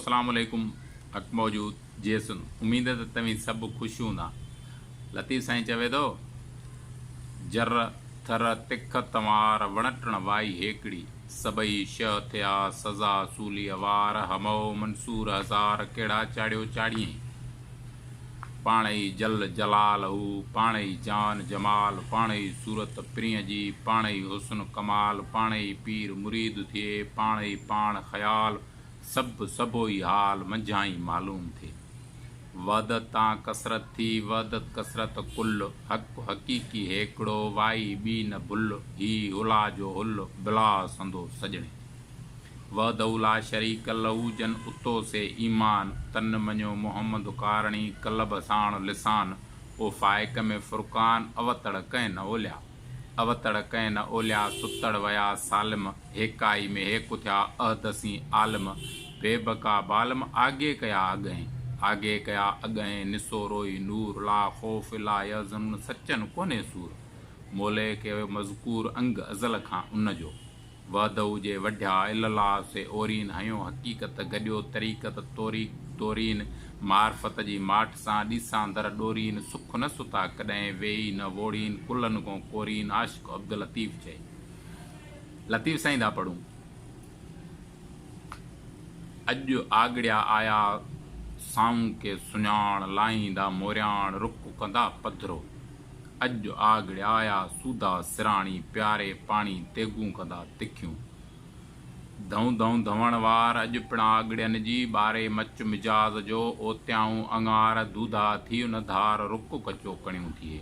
अस्सलाम वालेकुम। हक़ मौजूद जेसन उम्मीद है तव्हीं सब खुश हूंदा। लतीफ़ साईं चवे थो, जर थर तिख तंवार वणटण वाई हेकड़ी, सबई शह थिया सज़ा सूली वार, हमो मंसूर हज़ार कहिड़ा चाढ़ियो चाढ़ियईं। पाण ई जल जलाल हू, पाण ई जान जमाल, पाण ई सूरत प्रिय जी, पाण ई हुस्न कमाल, पाण ई पीर मुरीद थिए, पाण ई पाण ख़याल, सब सबो ई हाल मंझाई मालूम थे। वहदत तां कसरत थी, वहदत कसरत कुल, हक़ हक़ीक़ी हेकड़ो, वाई बी न भुल, ही हुला जो हुल बिला संदो सजणे। वहदहुला शरीक लहू जन उतो से ईमान, तन मञो मोहम्मद कारणी कलब साण लिसान, ओ फाइक में फुरकान अवतड़ कंहिं न ओलिया, अवतड़ कंहिं न ओलिया, सुतड़ वया सालिम, हेकाई में हेकु थिया अहदसी आलिम, बेबका बालम आगे कया अगहें, आगे कया अगहें, निसो रोई नूर, ला खौफ ला यज़न सचन कोने सूर, मोले के मज़कूर अंग अज़ल खां उन जो। वहदहू जे वढिया इल्ला से ओरीन, हयो हक़ीक़त गॾियो तरीक़त तोरी तोरीन, मार्फत जी माठ सां ॾीसां दर ॾोरीन, सुख न सुता कॾहिं वेही न वोड़ीन, कुलन को कोरीन, आशिक़ अब्दुल लतीफ़ चए। लतीफ़ साईं था पढ़ूं। अॼु आगड़िया आया साऊं के सुञाण, लाहींदा मोरियाण रुख कंदा पधरो, अॼु आगड़िया आया सूदा सिराणी, प्यारे पाणी तेगूं कंदा तिखियूं। धऊं धऊं धवण वार अॼु पिण आगड़ियन जी, ॿारे मच मिजाज़ जो ओतियाऊं अंगार, दूधा थी न धार रुक कचो कणियूं थिए,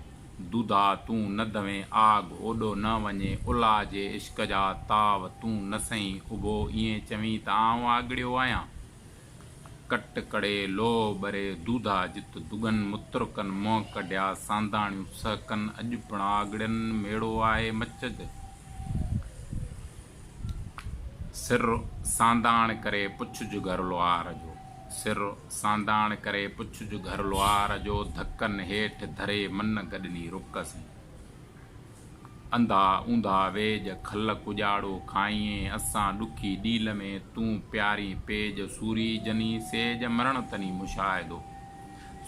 दूधा तूं न दवें आग ओॾो न वञे, उला जे इश्क जा ताव तूं न सहीं उभो, ईअं चवीं त आऊं आगड़ियो आहियां। कट कड़े लो बरे दूधा जित दुगन, मुतरकन मोह कढिया सांदाणियूं सहकन, अॼु पिण आगड़ियन मेड़ो आहे मचज। सिर सांदाण करे पुछज घर लुहार जो, सिर सांदाण करे पुछज घर लुहार जो, धक्कन हेठि धरे मन गॾनी रुक से, अंधा ऊंधा वेज खल कुजाड़ो खाईं, असां ॾुखी ॾील में तूं प्यारी पेज, सूरी जनी सेज मरण तनी मुशाहिदो,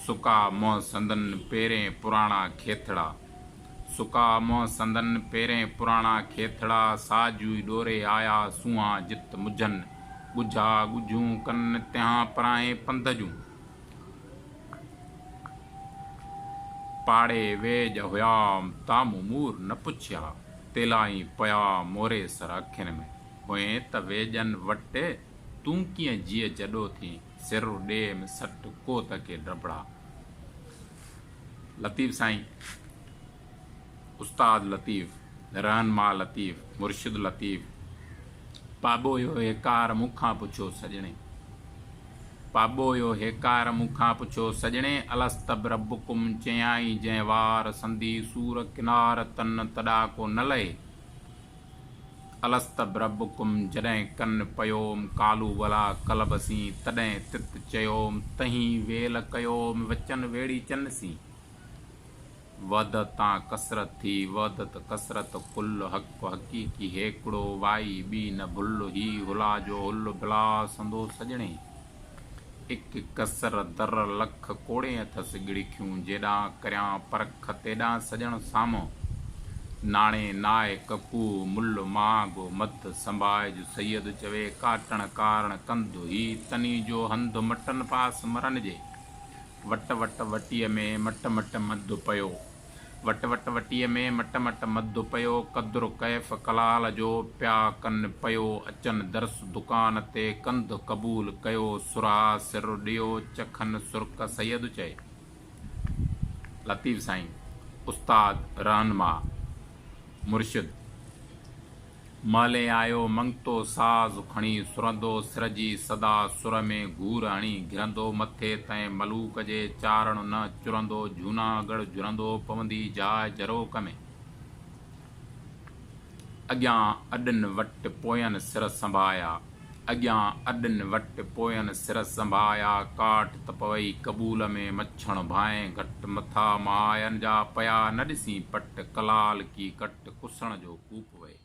सुका मोह संदन पेरें पुराणा खेथड़ा, सुका मोह संदन पेरें पुराणा खेथड़ा, साजूई डोरे आया सुहा जित मुझन, ॻुझा ॻुझूं कन तिहां पराएं पंध जूं, पाड़े वेज हुयाम तामू मूर न पुछिया, तेलाई पया मोरे सर अखियुनि में, हुए त वेजन वटे तूं कीअं जीअ जॾो थी, सिर ॾे में सट कोत के डबड़ा। लतीफ़ साईं, उस्ताद लतीफ़, रहनमा लतीफ़, मुर्शिद लतीफ़। पाबो यो हेकार मूंखां पुछो सजणे, पाबो यो हेकार मूंखां पुछो सजणे, अलस्त रब्बुकुम चयाई जंहिं वार, संधी सूर किनार तन तॾा को न लहे, अलस्त रब्बुकुम जॾहिं कन पयोम, कालू वला कलबसी तॾहिं तित चयोम, तहीं वेल कयोम वचन वेड़ी चनसी। वहदत तां कसरत थी, वहदत कसरत कुल, हक़ हक़ीक़ी हेकड़ो, वाई बी न भुल, ही हुला जो हुल बिला संदो सजणे। एक कसर दर लख कोड़े अथस गिड़िखियूं, जेॾां करियां परख तेॾां सजण साम्हूं, नाणे नाए ककू मुल मागो मद संभाइज, सैयद चवे काटण कारण कंद, ही तनी जो हंध मटन पास मरन जे, वट वट वटीअ में मट मट मद पयो, वट वट वटीअ में मट मट मद पयो, कदुर कैफ़ कलाल जो प्या कन पयो, अचन दर्स दुकान ते कंध क़बूल कयो, सुरा सिर ॾियो चखन सुर्क सैयद चए। लतीफ़ साईं, उस्ताद रहनमा मुर्शिद। महले आयो मंगतो साज़ खणी, सुरंदो सिर जी सदा सुर में घूर हणी, घिरंदो मथे तंहिं मलूक जे चारण न चुरंदो, जूनागढ़ झुरंदो पवंदी जाइ जरोक में, अॻियां अॾनि वटि पोयनि सिर संभाया, अॻियां अॾनि वटि पोयनि सिर संभाया, काठ तपवई कबूल में मछण भाएं घट, मथा महायन जा पया न ॾिसी पट, कलाल की कट कुसण जो कूप वए।